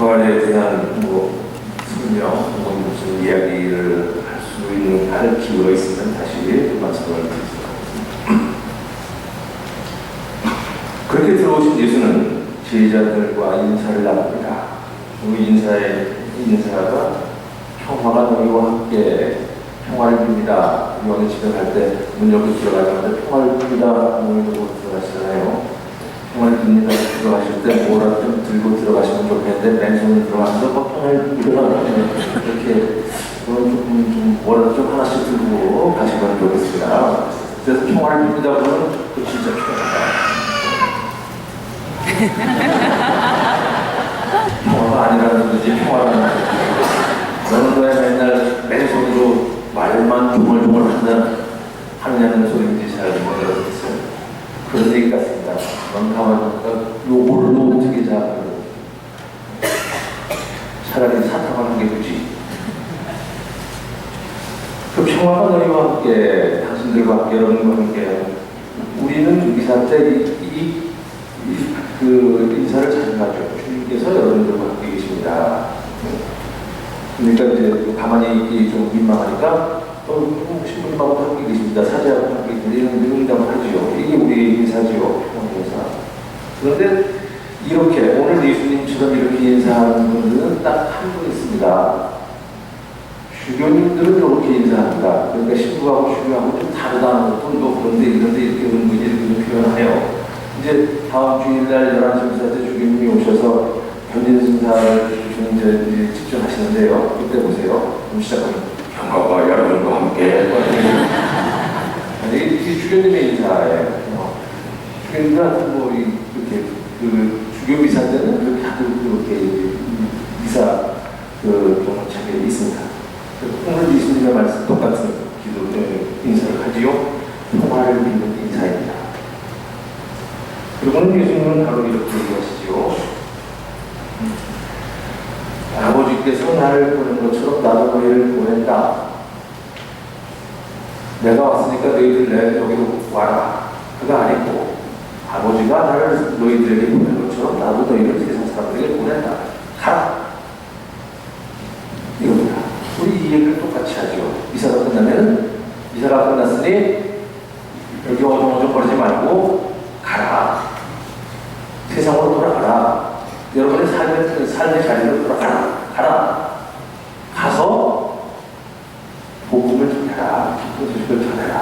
부활에 대한 설명, 무슨 이야기를 할 수 있는 다른 기회가 있으면 다시 말씀을 드리겠습니다. 그렇게 들어오신 예수는 제자들과 인사를 나눕니다. 그 인사가 평화가 너희와 함께 평화를 빕니다. 요한의 집에 갈 때 문 열고 들어가자마자 평화를 빕니다. 문을 열고 들어가시잖아요. 평화를 빕니다. 들어가실 때 뭐라도 좀 들고 들어가시면 좋겠는데 맨손으로 들어가면서 평화를 빕니다. 이렇게 좀 뭐라도 좀 하나씩 들고 가시면 좋겠습니다. 그래서 평화를 빕니다. 그러면 그 진짜 평화가 아니라는 거지. 평화라는 거지. 너는 왜 맨날 맨손으로 말만 조물조물 하느냐는 소리인지 잘 못 알아듣겠어요. 그런 얘기 같습니다. 넌 가만히 요걸로 어떻게 잡고 차라리 사탕하는 게 굳이. 그 평화가 너희와 함께, 당신들과 함께, 여러분과 함께. 우리는 이사 때 그 인사를 잘 가죠. 주님께서 여러분들과 함께 계십니다. 그러니까 이제 가만히 있기 좀 민망하니까 신부님하고 함께 계십니다. 사제하고 함께 이런 하지요. 이게 우리 인사지요. 인사. 그런데 이렇게 오늘 예수님처럼 이렇게 인사하는 분들은 딱 한 분 있습니다. 주교님들은 이렇게 인사합니다. 그러니까 신부하고 주교하고 좀 다르다는 것도 그런데 이런데 이렇게 은근히 이렇게 표현하여 이제 다음 주일날 11시 미사 때 주교님이 오셔서 견진 승사를 주시는 집중하시는데요. 그때 보세요. 그럼 시작하면 평화가 여러분과 함께. 이게 주교님의 인사예요. 주교님은 이렇게 주교 미사 때는 그렇게 다들 그렇게 미사 자리에 있습니다. 오늘 예수님의 말씀 똑같은 기도 인사를 하지요. 평화를 믿는 인사입니다. 그리고는 예수님은 바로 이렇게 얘기하시죠. 아버지께서 나를 보낸 것처럼 나도 너희를 보낸다. 내가 왔으니까 너희들 여기로 와라. 그가 아니고 아버지가 나를 너희들에게 보낸 것처럼 나도 너희를 세상 사람들에게 보낸다. 가라. 이겁니다. 우리 이 얘기를 똑같이 하죠. 미사가 끝났으니 여기 어정어정거리지 말고 가라. 세상으로 돌아가라. 여러분의 삶의 자리로 돌아가라. 가라. 가서 복음을 전해라. 기쁜 소식을 전해라.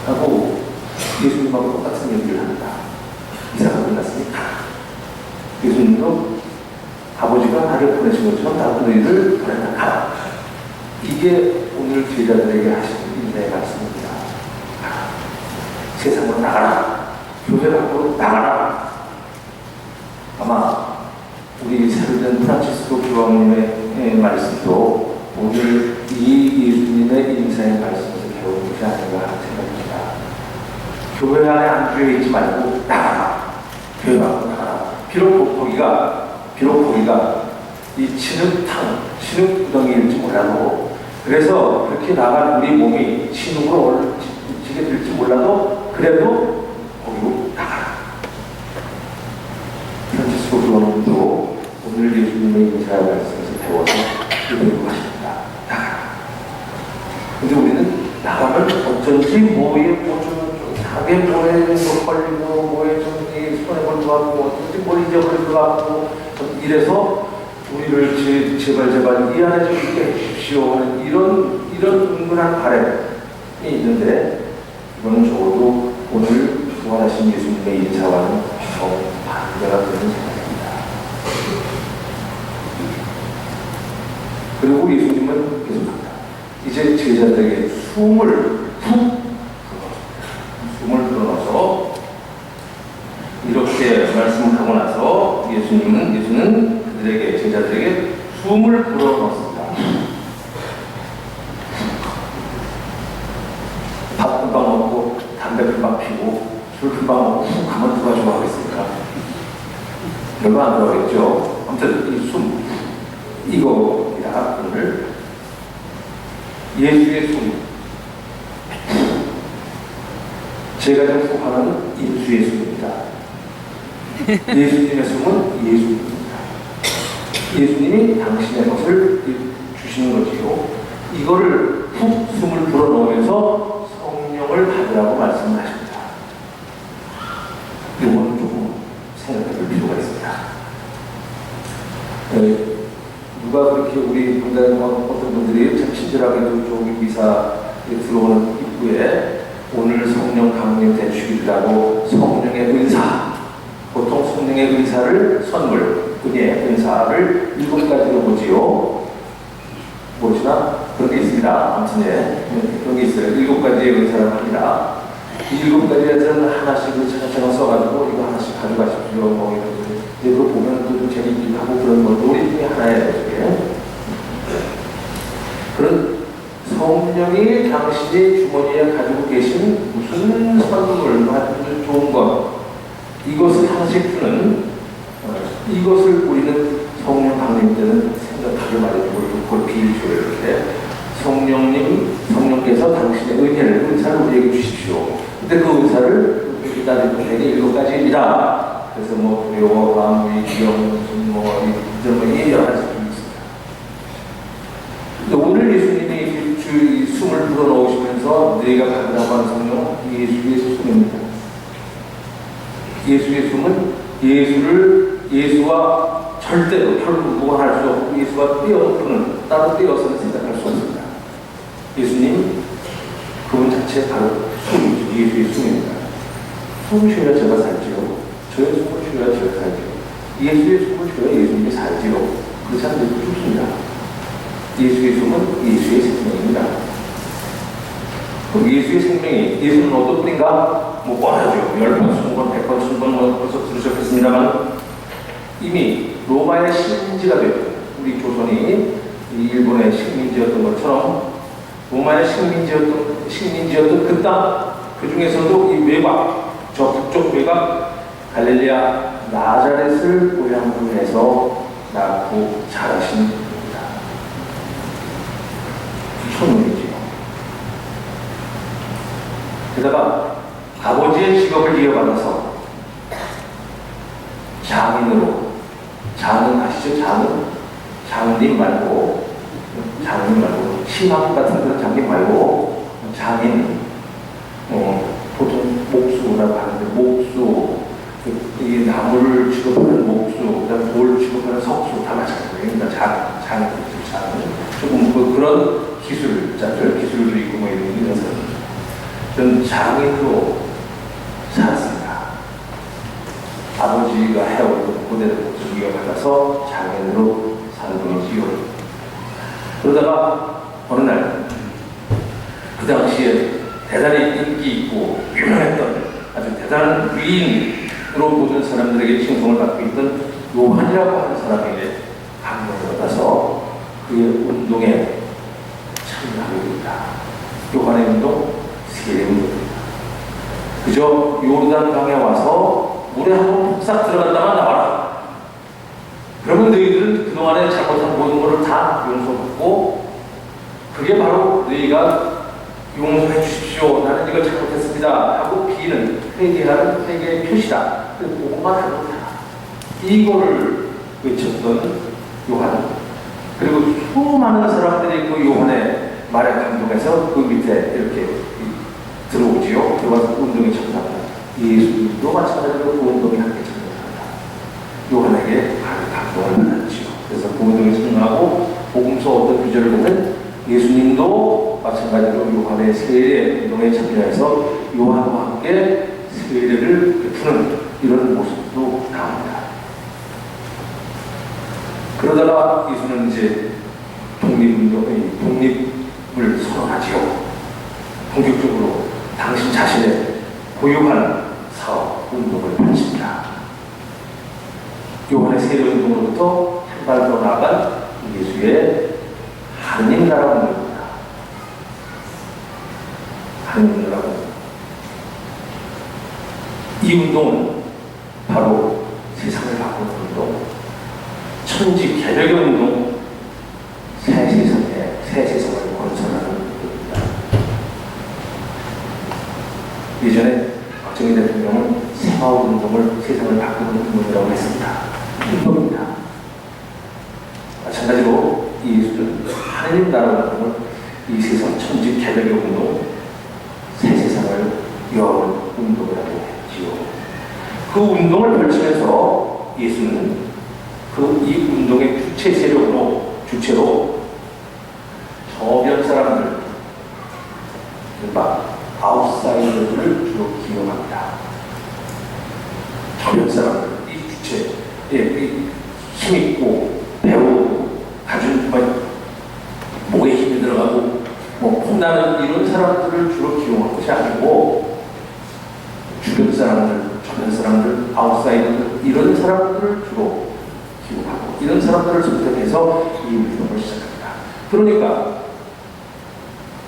하고 예수님하고 똑같은 얘기를 합니다. 이사가 끝났으니 가라. 예수님도 아버지가 나를 보내신 것처럼 나도 너희를 보낸다. 가라. 이게 오늘 제자들에게 하시는 인사의 말씀입니다. 가라. 세상으로 나가라. 교회 밖으로 나가라. 아마 우리 새로운 프란치스코 교황님의 말씀도 오늘 이 예수님의 인사의 말씀에서 배운 것이 아닌가 하는 생각입니다. 교회 안에 안주해 있지 말고 나가라. 교회 밖으로 나가라. 비록 거기가 이 진흙구덩이일지 몰라도, 그래서 그렇게 나간 우리 몸이 진흙으로 지게 될지 몰라도 그래도 거기로 나가라. 프란치스코 교황님도 오늘 예수님의 인사의 말씀에서 배워서 이러고 하십니다. 나가라. 근데 우리는 나가면 어쩐지 좀 자게 뭐에 걸리고 뭐에 좀 손에 걸리고 하고 어쩐지 뭘 잊어버리고 하고 이래서 우리를 제발 이 안에 좀 있게 해주십시오 하는 이런 은근한 바람이 있는데, 이거는 적어도 오늘 부활하신 예수님의 인사와는 반대가 되는 생각입니다. 그리고 예수님은 계속합니다. 이제 제자들에게 숨을 불어넣어서 이렇게 말씀을 하고 나서 예수는 제자들에게 숨을 불어넣습니다. 밥 금방 먹고 담배 금방 피고 술 금방 먹고 훅 하면 누가 좋아하겠습니까? 별로 안 좋아하겠죠. 아무튼 이 숨, 이거입니다. 오늘 예수의 숨, 제가 좀 소화하는 인수의 숨입니다. 예수님의 숨은 예수입니다. 예수님이 당신의 것을 주시는 거지요. 이거를 푹 숨을 불어넣으면서 성령을 받으라고 말씀하십니다. 이거는 조금 생각해 볼 필요가 있습니다. 누가 그렇게 우리 분단하고 어떤 분들이 참 친절하게도 저기 미사에 들어오는 입구에 오늘 성령 강림 대축이라고 성령의 은사, 보통 성령의 은사를 선물, 은혜의 은사를 7가지로 보지요. 무엇이나 그런 게 있습니다. 아무튼 그런 게 있어요. 7가지의 은사를 합니다. 이 7가지에서는 하나씩을 차차차 써가지고 이거 하나씩 가져가십시오. 뭐 이런 이거 보면 또 좀 재밌기도 하고 그런 거 놀이 중에 하나예요. 이게. 그런 성령이 당신이 주머니에 가지고 계신 무슨 선물, 아주 좋은 것, 이것을 하나씩 주는 이것을 우리는 성령 강림 때는 생각하게 말해주고 그걸 비유줘요. 이렇게 성령께서 당신의 은혜를, 은사를 우리에게 주십시오. 근데 그 은사를 기다리고 내게 7가지입니다. 그래서 뭐 두려워, 마음의 기영, 무슨 뭐 이런 거 여러 가지 있습니다. 근데 오늘 예수님이 주의 숨을 불어넣으시면서 내가 받으라고 하는 성령은 예수의 숨입니다. 예수의 숨은 예수와 절대로 결국 무관할 수 없고 예수와 떼어놓고는 따로 떼어서는 생각할 수 없습니다. 예수님 그분 자체 바로 숨이죠. 예수의 숨입니다. 숨을 쉬어야 제가 살지요. 저의 숨을 쉬어야 제가 살지요. 예수의 숨을 쉬어야 예수님이 살지요. 그렇지 않으면 죽습니다. 예수의 숨은 예수의 생명입니다. 그럼 예수의 생명이 예수는 어떤 분인가? 뭐 뻔하죠. 10번, 20번, 100번, 1000번 뭐 벌써 들으셨겠습니다만 이미 로마의 식민지가 되었고 우리 조선이 일본의 식민지였던 것처럼 로마의 식민지였던 그 땅, 그 중에서도 이 외곽, 저 북쪽 외곽 갈릴리아 나자렛을 고향으로 해서 낳고 자라신 분입니다. 천문이지요. 게다가 아버지의 직업을 이어받아서 장인으로, 장인 아시죠? 장님 말고 심학 같은 그런 장님 말고 장인, 보통 목수라고 하는데 목수, 이 나무를 취급하는 목수, 그다음 돌 취급하는 석수 다 마찬가지예요. 그러니까 장인, 조금 그런 기술자들, 기술도 있고 뭐 이런 사람. 저는 장인으로 살았습니다. 아버지가 해오던 그대로 이어받아서 장인으로 사는 분이지요. 그러다가 어느 날 그 당시에 대단히 인기 있고 유명했던 아주 대단한 위인으로 모든 사람들에게 칭송을 받고 있던 요한이라고 하는 사람에게 감동을 받아서 그의 운동에 참여하게 됩니다. 요한의 운동, 세례 운동입니다. 그저 요르단 강에 와서 물에 한번 폭삭 들어갔다만 나와라. 그러면 너희들은 그동안에 잘못한 모든 것을 다 용서받고 그게 바로 너희가 용서해 주십시오. 나는 이걸 잘못했습니다. 하고 비는 회개하는 회개의 표시다. 그것만 하면 다. 이거를 외쳤던 요한. 그리고 수많은 사람들이 그 요한의 말에 감동해서 그 밑에 이렇게 들어오지요. 들어와서 운동에 참여합니다. 예수님도 마찬가지로 그 운동에 함께 참여합니다. 요한에게 감동을 받았지요. 그래서 그 운동에 참여하고 복음서 어떤 구절을 보면 예수님도 마찬가지로 요한의 세례 운동에 참여해서 요한과 함께 세례를 베푸는 이런 모습도 나옵니다. 그러다가 예수는 이제 독립을 선언하지요. 본격적으로 당신 자신의 고유한 사업 운동을 펼칩니다. 요한의 세례 운동으로부터 한 발 더 나아간 예수의 하느님 나라 운동입니다. 하느님 나라 운동. 이 운동은 바로 세상을 바꾸는 운동, 천지 개벽의 운동, 새 세상을 건설하는 운동입니다. 예전에 박정희 대통령은 새마을 운동을 세상을 바꾸는 운동이라고 했습니다. 운동입니다. 마찬가지로 예수는 하나님 나라라는 건 이 세상 천지 개벽의 운동, 새 세상을 여는 운동을 하고 했지요. 그 운동을 펼치면서 예수는 이 운동의 주체로 저변 사람들, 아웃사이더들을 주로 기용합니다. 저변 사람들, 이 주체, 힘있고 배우고 가진 목에 힘이 들어가고 폼나는 이런 사람들을 주로 기용한 것이 아니고 주변 사람들, 저변 사람들, 아웃사이더들 이런 사람들을 주로 기용하고 이런 사람들을 선택해서 이 운동을 시작합니다. 그러니까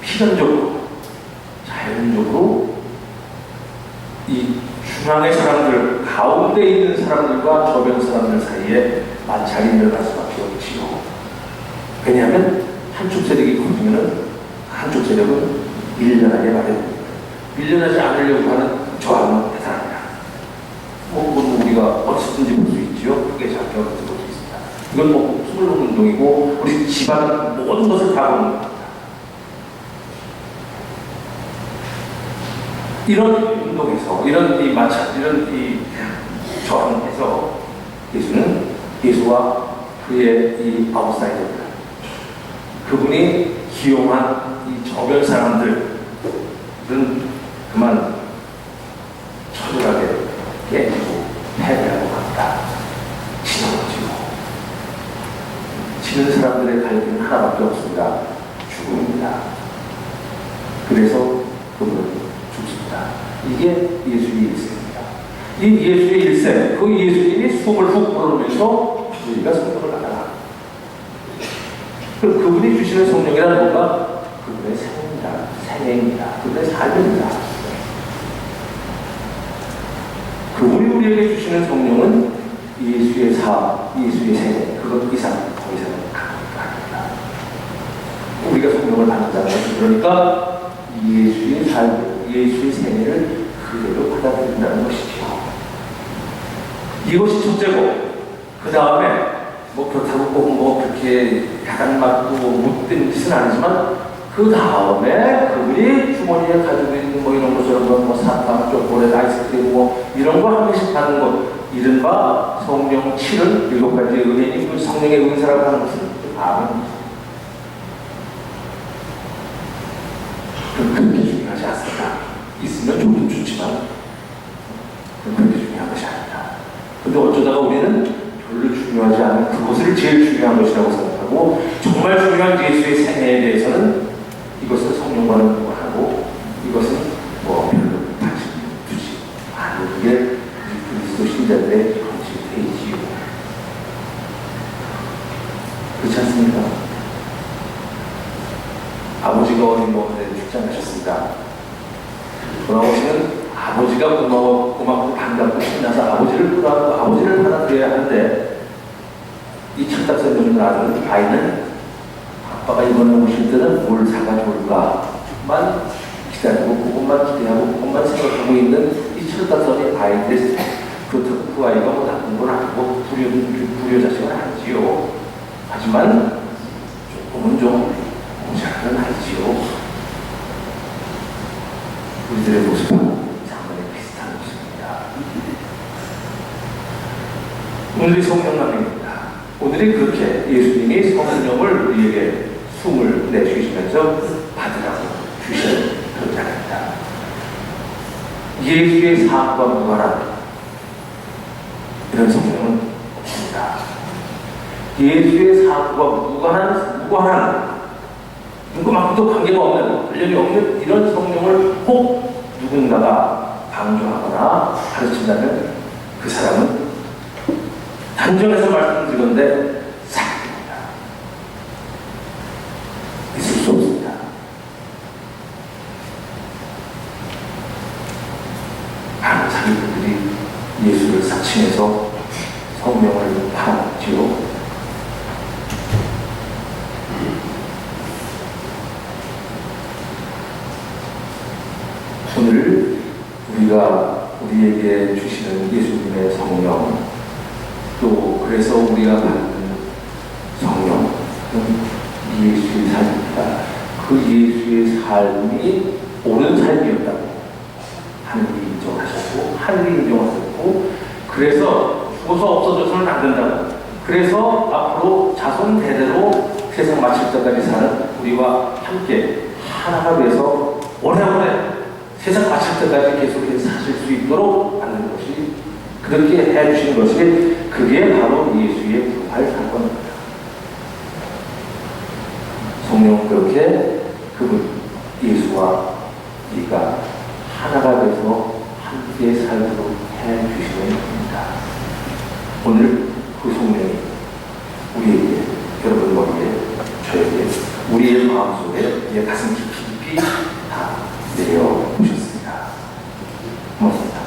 필연적으로 자연적으로 이 중앙의 사람들, 가운데 있는 사람들과 저변 사람들 사이에 마찰이 일어날 수밖에 없지요. 왜냐하면 한쪽 세력이 커지면 한쪽 세력은 밀려나게 마련입니다. 밀려나지 않으려고 하는 저항은 대단합니다. 우리가 어디서든지 볼 수 있지요. 그게 작경을 볼 수 있습니다. 이건 숨을 놓는 운동이고 우리 집안 모든 것을 다 보는 겁니다. 이런 운동에서 이런 이 저항에서 예수와 그의 이 아웃사이더들, 그분이 기용한 이 저변 사람들은 그만 처절하게 깨지고 패배하고 갑니다. 지는 사람들의 갈길은 하나밖에 없습니다. 죽음입니다. 그래서 그분은 죽습니다. 이게 예수의 일생입니다. 이 예수의 일생, 그 예수님이 숨을 훅 불어넣으면서 우리가 성령을 받아라. 그분이 주시는 성령이란 뭔가 그분의 생애입니다. 그분의 삶입니다. 그분이 우리에게 주시는 성령은 예수의 예수의 생애, 그것 이상, 더 이상은 아닙니다. 우리가 성령을 받는다는 것은 그러니까 예수의 삶, 예수의 생애를 그대로 받아들인다는 것이죠. 이것이 첫째고, 그 다음에 그렇다고 꼭 그렇게 가장 맞고 못된 짓은 아니지만 그 다음에 그분이 주머니에 가지고 있는 이런 것처럼 사탕, 초콜릿, 아이스크림 이런 거 한 개씩 받는 것, 이른바 성령 7은 7가지 은혜인 그 성령의 은사라고 하는 것은 아멘. 그렇게 중요하지 않습니다. 있으면 좀 좋지만 그렇게 중요한 것이 아닙니다. 근데 어쩌다가 우리는 별로 중요하지 않은 그것을 제일 중요한 것이라고 생각하고 정말 중요한 예수의 생애에 대해서는 이것은 성령과는 무관하고 이것은 별로 관심 두지 않는 게 그리스도 신자들의 공식이지요. 그렇지 않습니까? 아버지가 어린 몸에 출장하셨습니다. 돌아오시는 아버지가 고맙고 반갑고 신나서 아버지를 끌어안고 아버지를 받아들여야 하는데 이 철딱선을 아이는 아빠가 이번에 오실 때는 뭘 사가 좋을까만 기다리고 그것만 기대하고 그것만 생각하고 있는 이 철딱선의 아이들, 그렇다고 그 아이가 나쁜 건 아니고 불효자식은 아니지요. 하지만 조금은 좀 모자라는 아이지요. 우리들의 모습은 비슷한 모습입니다. 오늘이 성령남입니다. 오늘이 그렇게 예수님이 성령을 우리에게 숨을 내주시면서 받으라고 주신 그런 자입니다. 예수의 삶과 무관한 이런 성령은 없습니다. 예수의 삶과 무관한 누구만큼도 관계가 없는, 관련이 없는 이런 성령을 혹 누군가가 강조하거나 가르친다면 그 사람은 단정해서 말씀드리건데 사기입니다. 있을 수 없습니다. 많은 사기꾼들이 예수를 사칭해서 성령을 팔았지요. 오늘 우리에게 주시는 예수님의 성령, 또 그래서 우리가 받는 성령, 예수의 삶입니다. 그 예수의 삶이 옳은 삶이었다고 하느님이 인정하셨고 하느님이 인정하셨고 그래서 죽어서 없어져서는 안 된다고 그래서 앞으로 자손 대대로 세상 마칠 때까지 사는 우리와 함께 하나가 돼서 오래오래 세상 마칠 때까지 계속해서 사실 수 있도록 만드는 것이 그렇게 해주신 것이 그게 바로 예수의 부활 사건입니다. 성령 그렇게 그분 예수와 우리가 하나가 돼서 함께 살도록 해주시는 겁니다. 오늘 그 성령이 우리에게 여러분 머리에 저에게 우리의 마음속에 우리의 가슴 깊이 다 내려오셨습니다. 고맙습니다.